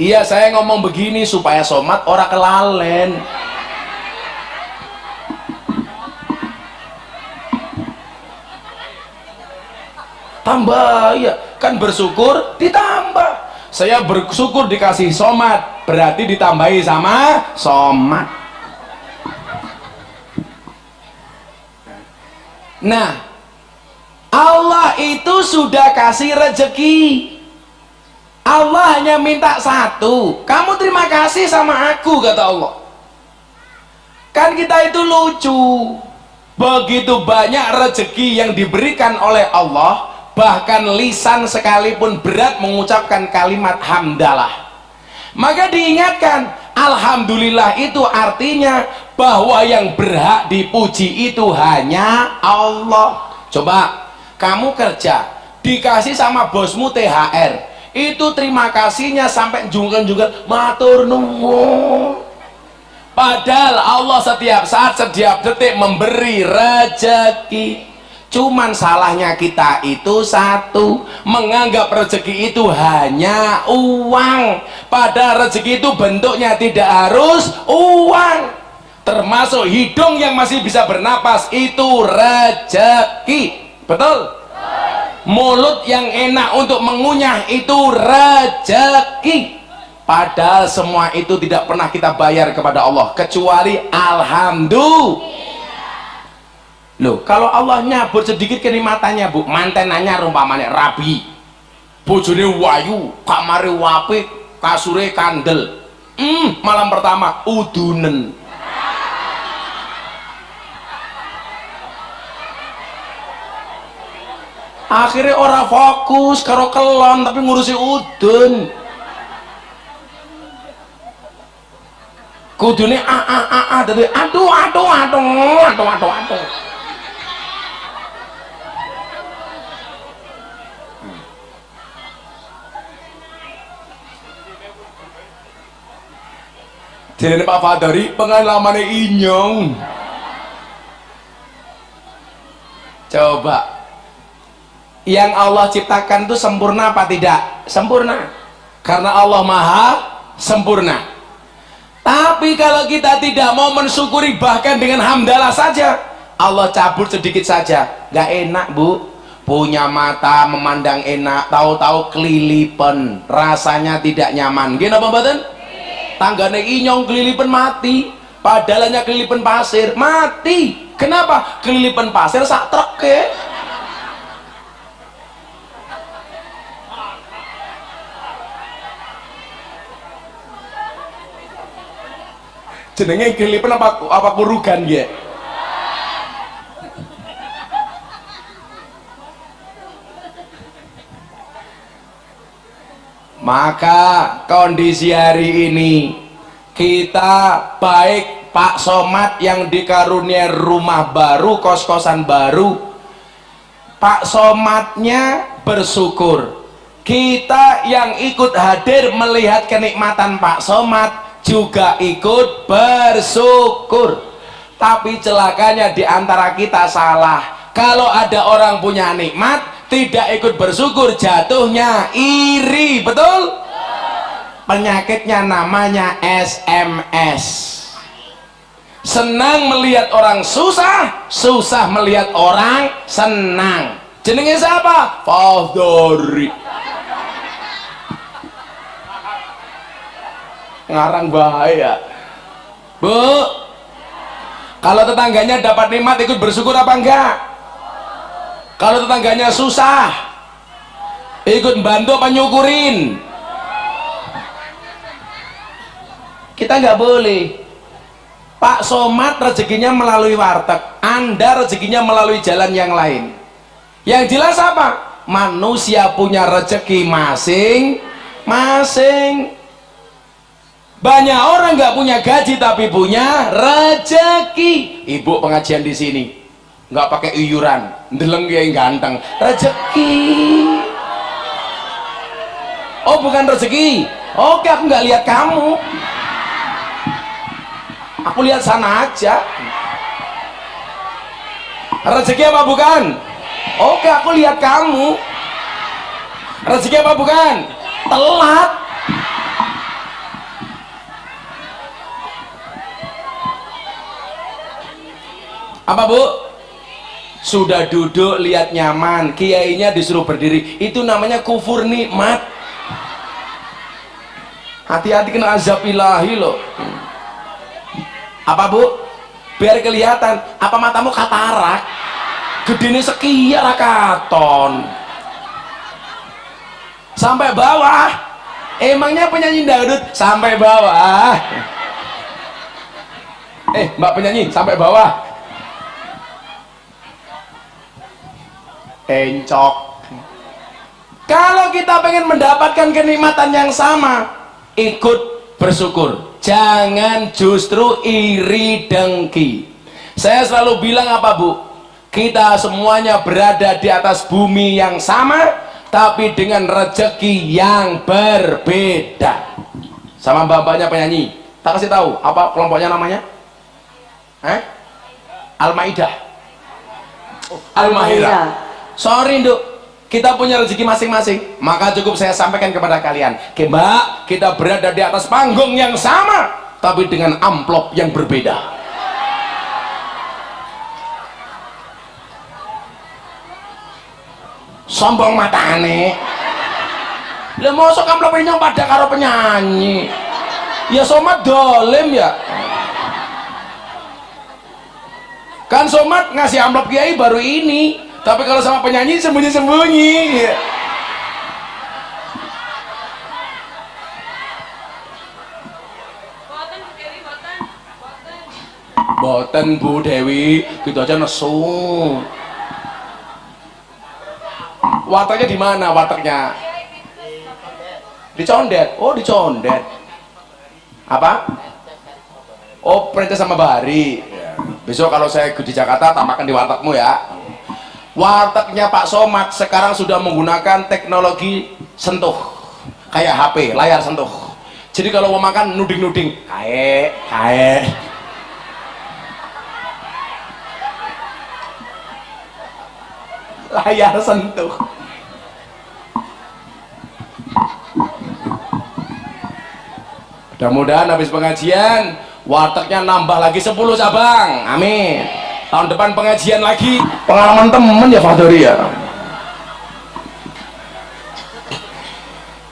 Iya, saya ngomong begini supaya somat ora kelalen. Tambah ya, kan bersyukur ditambah. Saya bersyukur dikasih somat, berarti ditambahi sama somat. Nah, Allah itu sudah kasih rezeki. Allah hanya minta satu, kamu terima kasih sama aku, kata Allah. Kan kita itu lucu, begitu banyak rezeki yang diberikan oleh Allah, bahkan lisan sekalipun berat mengucapkan kalimat hamdalah. Maka diingatkan, Alhamdulillah itu artinya bahwa yang berhak dipuji itu hanya Allah. Coba kamu kerja dikasih sama bosmu THR, itu terima kasihnya sampai jungkel-jungkel matur nuwun. Padahal Allah setiap saat, setiap detik memberi rezeki. Cuman salahnya kita itu satu, menganggap rezeki itu hanya uang. Padahal rezeki itu bentuknya tidak harus uang. Termasuk hidung yang masih bisa bernapas itu rezeki. Betul? Mulut yang enak untuk mengunyah itu rezeki. Padahal semua itu tidak pernah kita bayar kepada Allah kecuali alhamdulillah. Loh, kalau Allah nyabut sedikit kenikmatannya, Bu, mantenannya rumpamanya rabi, bojone wayu, kamare wapik, kasure kandel, malam pertama udunen. Akhirnya orang fokus karo kelon tapi ngurusi udun. Kudune dadi aduh. Jadi Pak Fadari pengalamannya inyong. Coba, yang Allah ciptakan itu sempurna apa tidak? Sempurna, karena Allah maha sempurna. Tapi kalau kita tidak mau mensyukuri bahkan dengan hamdalah saja, Allah cabut sedikit saja, gak enak, Bu. Punya mata memandang enak, tahu-tahu kelilipan, rasanya tidak nyaman. Gini apa mboten? Tanggane inyong kelilipan mati, padahal hanya kelilipan pasir mati. Kenapa? Kelilipan pasir sak treke. Jenenge kelilipan apa kurugan ya? Maka kondisi hari ini kita, baik Pak Somad yang dikarunia rumah baru, kos-kosan baru, Pak Somadnya bersyukur, kita yang ikut hadir melihat kenikmatan Pak Somad juga ikut bersyukur. Tapi celakanya diantara kita salah, kalau ada orang punya nikmat tidak ikut bersyukur, jatuhnya iri. Betul? Penyakitnya namanya SMS. Senang melihat orang susah, susah melihat orang senang. Jenenge siapa? Fadhari. Ngarang bahaya. Bu, kalau tetangganya dapat nikmat ikut bersyukur apa enggak? Kalau tetangganya susah ikut bantu apa nyukurin? Kita nggak boleh. Pak Somad rezekinya melalui warteg, Anda rezekinya melalui jalan yang lain. Yang jelas apa? Manusia punya rezeki masing-masing. Banyak orang nggak punya gaji tapi punya rezeki. Ibu pengajian di sini nggak pakai iuran, ndeleng yang ganteng, rezeki. Oh bukan rezeki. Oke, aku nggak lihat kamu, aku lihat sana aja. Rezeki apa bukan? Oke, aku lihat kamu. Rezeki apa bukan? Telat. Apa Bu? Sudah duduk lihat nyaman, kiainya disuruh berdiri, itu namanya kufur nikmat. Hati-hati kena azab ilahi loh. Apa Bu? Biar kelihatan, apa matamu katarak? Gedene sekian katon sampai bawah. Emangnya penyanyi dangdut sampai bawah? Mbak penyanyi sampai bawah encok. Kalau kita pengen mendapatkan kenikmatan yang sama, ikut bersyukur. jangan justru iri dengki. Saya selalu bilang apa Bu, kita semuanya berada di atas bumi yang sama tapi dengan rezeki yang berbeda. Sama mbak-mbaknya penyanyi, tak kasih tahu apa kelompoknya namanya? Al-Maidah. Al-Mahira. Sorry Nduk, kita punya rezeki masing-masing, maka cukup saya sampaikan kepada kalian, Oke, Mbak, kita berada di atas panggung yang sama tapi dengan amplop yang berbeda. Sombong matane. Lah mosok amplop nyong pada karo penyanyi. Ya somat dolim ya. Kan somat ngasih amplop kiai baru ini, tapi kalau sama penyanyi sembunyi-sembunyi. Boten Bu Dewi, gitu aja nesu. Wataknya di mana wataknya? Di Condet. Oh, di Condet. Apa? Oh, Perintis sama Bahari. Besok kalau saya di Jakarta tambahkan di wartegmu ya. Wartegnya Pak Somad sekarang sudah menggunakan teknologi sentuh, kayak HP, layar sentuh. Jadi kalau mau makan nuding-nuding, kae. Layar sentuh. Mudah-mudahan habis pengajian wartegnya nambah lagi 10 cabang, amin. Tahun depan pengajian lagi. Pengalaman temen ya Pak Dori ya.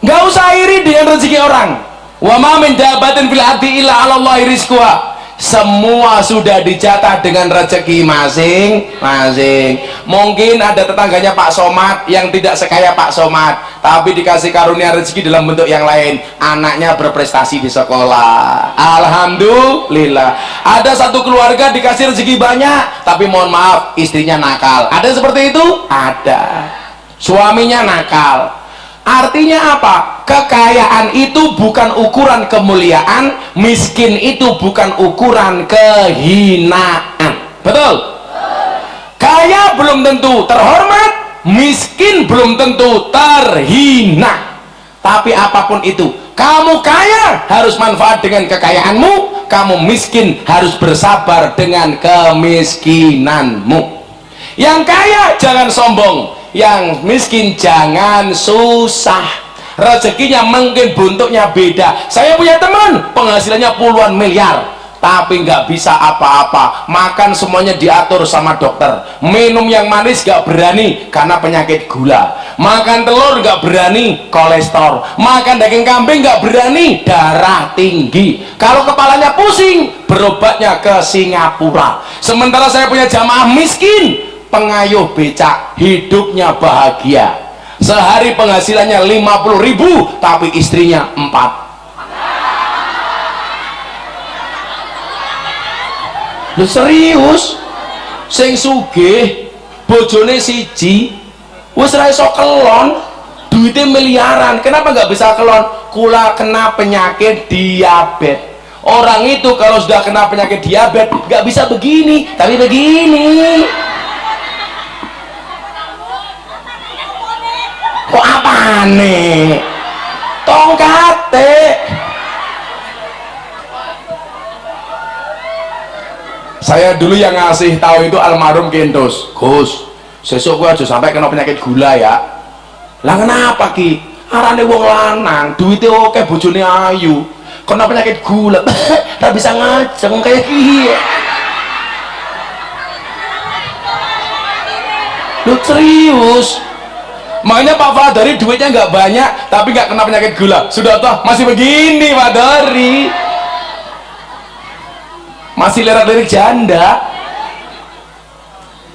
Nggak usah iri dengan rezeki orang. Wa ma min dabatin fil ardi illa 'ala Allahi rizquha. Semua sudah dicatat dengan rezeki masing-masing. Mungkin ada tetangganya Pak Somad yang tidak sekaya Pak Somad, tapi dikasih karunia rezeki dalam bentuk yang lain. Anaknya berprestasi di sekolah, alhamdulillah. Ada satu keluarga dikasih rezeki banyak, tapi mohon maaf istrinya nakal. Ada seperti itu? Ada. Suaminya nakal. Artinya apa? Kekayaan itu bukan ukuran kemuliaan, miskin itu bukan ukuran kehinaan. Betul? Kaya belum tentu terhormat, miskin belum tentu terhina. Tapi apapun itu, kamu kaya harus manfaat dengan kekayaanmu, kamu miskin harus bersabar dengan kemiskinanmu. Yang kaya jangan sombong, yang miskin jangan susah. Rezekinya mungkin bentuknya beda. Saya punya teman penghasilannya puluhan miliar, tapi nggak bisa apa-apa. Makan semuanya diatur sama dokter. Minum yang manis nggak berani karena penyakit gula. Makan telur nggak berani, kolesterol. Makan daging kambing nggak berani, darah tinggi. Kalau kepalanya pusing, berobatnya ke Singapura. Sementara saya punya jamaah miskin, pengayuh becak, hidupnya bahagia. Sehari penghasilannya 50.000, tapi istrinya 4. Lu serius? Sing sugih bojone siji wis ra iso kelon, duitnya miliaran. Kenapa nggak bisa kelon? Kula kena penyakit diabetes. Orang itu kalau sudah kena penyakit diabetes nggak bisa begini, tapi begini. Kok apa nih? Tongkate. Saya dulu yang ngasih tahu itu almarhum Kentus. Gus, sesuk gua aja sampai kena penyakit gula ya. Lah kenapa Ki? Arane wong lanang, duitnya oke, bojone ayu. Kena penyakit gula, tak bisa ngajeng kayak Ki. Lu serius? Makanya Pak Fadari duitnya nggak banyak tapi nggak kena penyakit gula. Sudah toh masih begini Pak Fadari, masih lirik-lirik janda.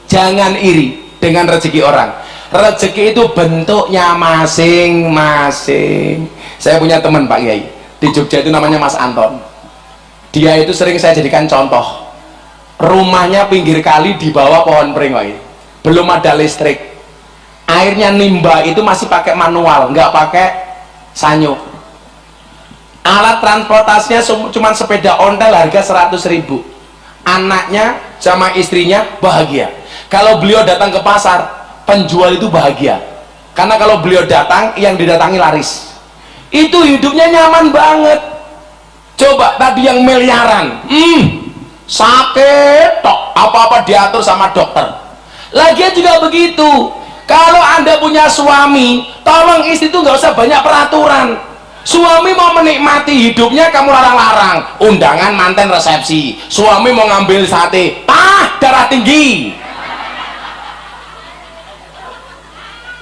Jangan iri dengan rezeki orang. Rezeki itu bentuknya masing-masing. Saya punya teman Pak Kiai di Jogja itu namanya Mas Anton. Dia itu sering saya jadikan contoh. Rumahnya pinggir kali di bawah pohon pringoi, belum ada listrik. Airnya nimba itu masih pakai manual, nggak pakai sanyo. alat transportasinya cuma sepeda ontel harga 100.000. Anaknya sama istrinya bahagia. Kalau beliau datang ke pasar, penjual itu bahagia, karena kalau beliau datang, yang didatangi laris. Itu hidupnya nyaman banget. Coba tadi yang miliaran, sakit tok, apa-apa diatur sama dokter. Lagian juga begitu. Kalau Anda punya suami, tolong istri itu nggak usah banyak peraturan. Suami mau menikmati hidupnya, kamu larang-larang. Undangan manten resepsi, suami mau ngambil sate, darah tinggi.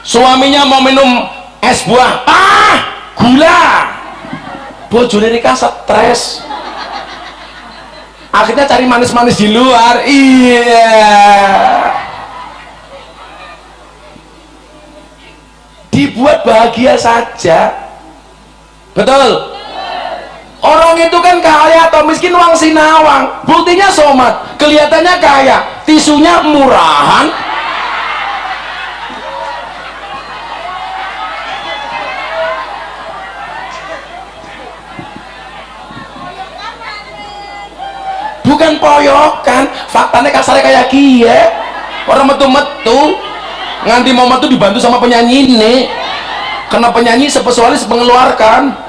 Suaminya mau minum es buah, gula. Bojone nikah stres, akhirnya cari manis-manis di luar. Iya, dibuat bahagia saja. Betul? Orang itu kan kaya atau miskin uang sinawang, buktinya somat, kelihatannya kaya, tisunya murahan. Bukan poyokan, faktanya kasarnya kayak kie. Orang metu-metu, nganti mau metu dibantu sama penyanyi ini, karena penyanyi spesialis mengeluarkan.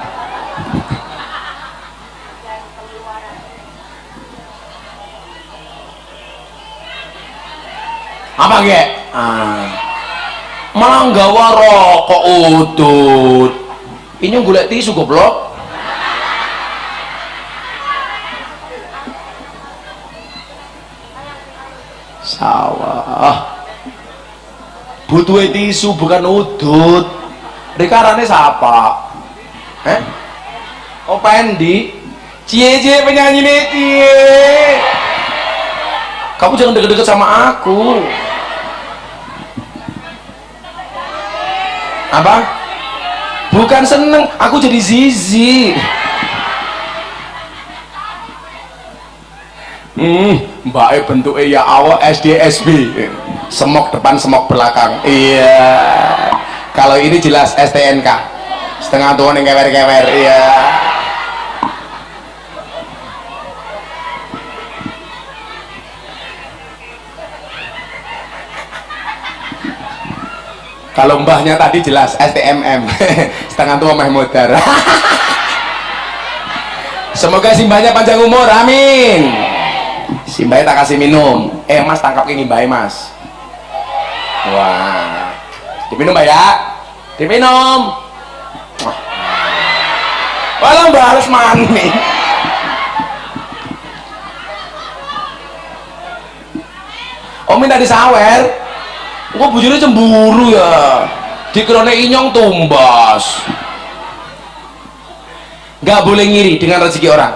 Apa ge? Malah nggawa rokok udut. Ini golek tisu goblok. Sawah. Butuh tisu bukan udut. Rekarane siapa? Oh Pendi. Cie penyanyi nih cie. Kamu jangan deket-deket sama aku. Apa? Bukan seneng, aku jadi zizi. Mbak bentuknya ya awal SDSB, semok depan semok belakang. Iya. Kalau ini jelas STNK, setengah tua yang kewer-kewer. Iya. Kalau mbahnya tadi jelas STMM, setengah tua meh modar. Semoga simbahnya panjang umur, amin. Simbahnya tak kasih minum. Mas tangkap ini mbahnya mas. Wah, diminum mbak ya, diminum. Walau mbak harus mani. Minta disawer. Kok bujurnya cemburu ya, dikerone inyong tumbas. Gak boleh ngiri dengan rezeki orang.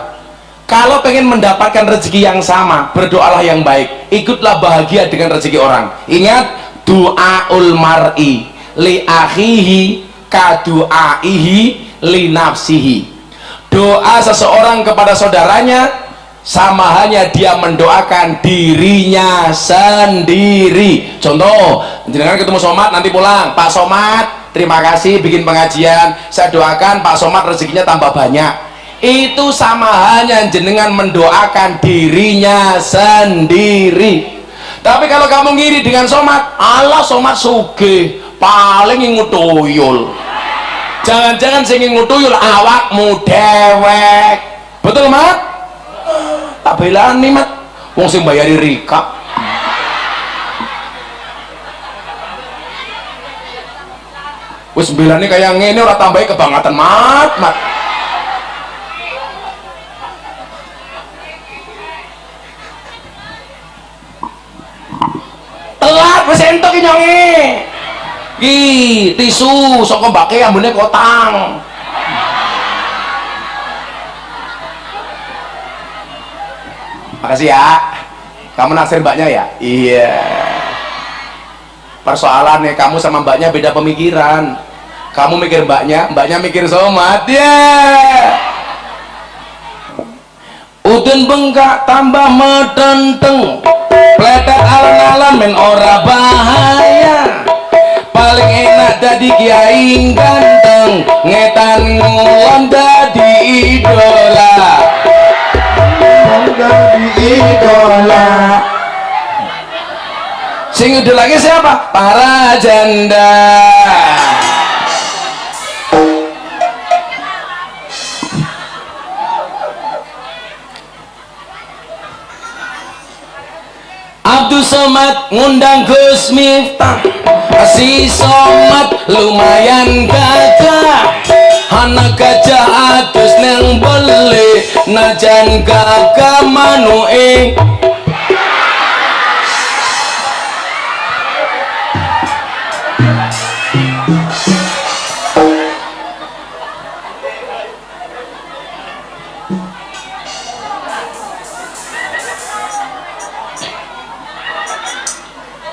Kalau pengen mendapatkan rezeki yang sama, berdoalah yang baik, ikutlah bahagia dengan rezeki orang. Ingat, du'aul mar'i li akhihi ka du'aihi li nafsihi. Doa seseorang kepada saudaranya sama halnya dia mendoakan dirinya sendiri. Contoh, jenengan ketemu Somat nanti pulang, Pak Somat terima kasih bikin pengajian, saya doakan Pak Somat rezekinya tambah banyak. Itu sama halnya jenengan mendoakan dirinya sendiri. Tapi kalau kamu ngiri dengan Somat, Allah Somat sugih paling ngutuyul. Jangan-jangan sing ngutuyul awakmu dewek. Betul Mat? Tak belaan nih Mat, wong sing bayari Rika. Wis belane kayak ngene ora tambahi kebangetan Mat. Telat wis entuk ki nyonge. Ki tisu saka mbake ambune kotang. Makasih ya, kamu naksir mbaknya ya? Iya. Persoalannya kamu sama mbaknya beda pemikiran. Kamu mikir mbaknya mikir Somat ya. Udun bengkak tambah medenteng, pletet alon-alon men ora bahaya. Paling enak dadi kiai ganteng ngetan ngulon dadi idola sing idolanya siapa? Para janda. Abdul Somad ngundang Gus Miftah, si Somad lumayan gagah, anak gajah atus neng beli najan gagah manuing.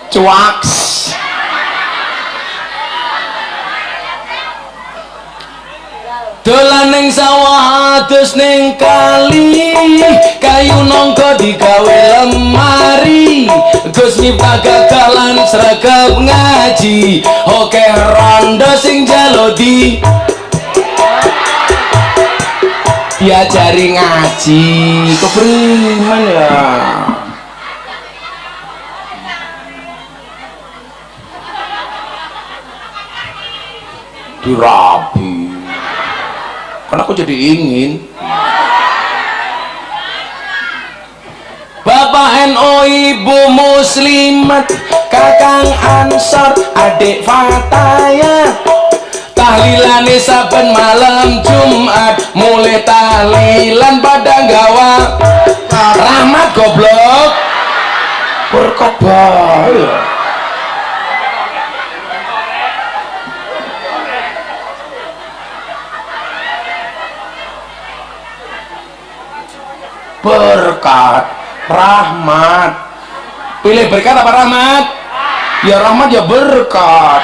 Cuaks dolan ning sawah adus ning kali kayu nongko digawe lemari Gus Miftah gagalan sregep ngaji oke rondo sing jalo diajari ngaji kepriman ya dirabi kan aku jadi ingin Bapak NU Ibu Muslimat Kakang Ansor Adik Fataya tahlilane saben malam Jumat mulai tahlilan pada gawa rahmat goblok berkobar berkat rahmat pilih berkat apa rahmat ya rahmat ya berkat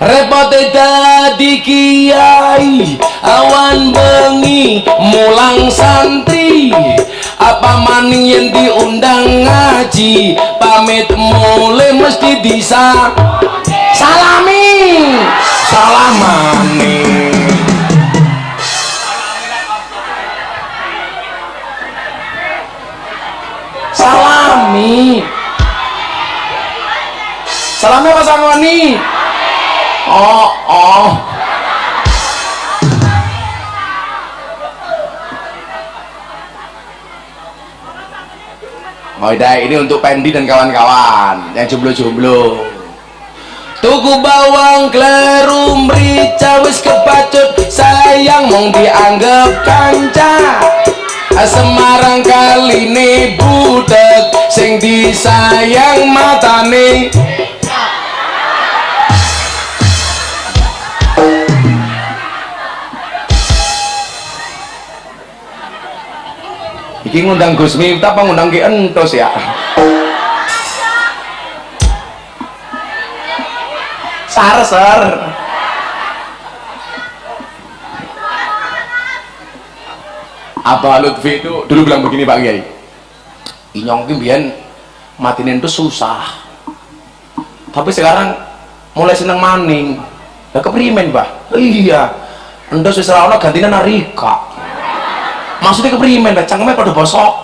repot dadi kiai awan bengi mulang santri apa maning yang diundang ngaji pamit mulai mesti bisa salami salamane salami salami apa sangoni oh dah ini untuk Pendi dan kawan-kawan yang jomblo-jomblo tuku bawang kleru mrica wis kepacut sayang mong dianggap kanca Semarang kaline budek sing disayang matane iki ngundang Gus Miftah apa ngundang Ki Entos ya sar Abah Lutfi itu dulu bilang begini Pak Kiai inyong kimbian matinin itu susah tapi sekarang mulai seneng maning ya keprimen Mbah iya endos wis ora ono gantine Narika maksudnya keprimen cangkeme pada bosok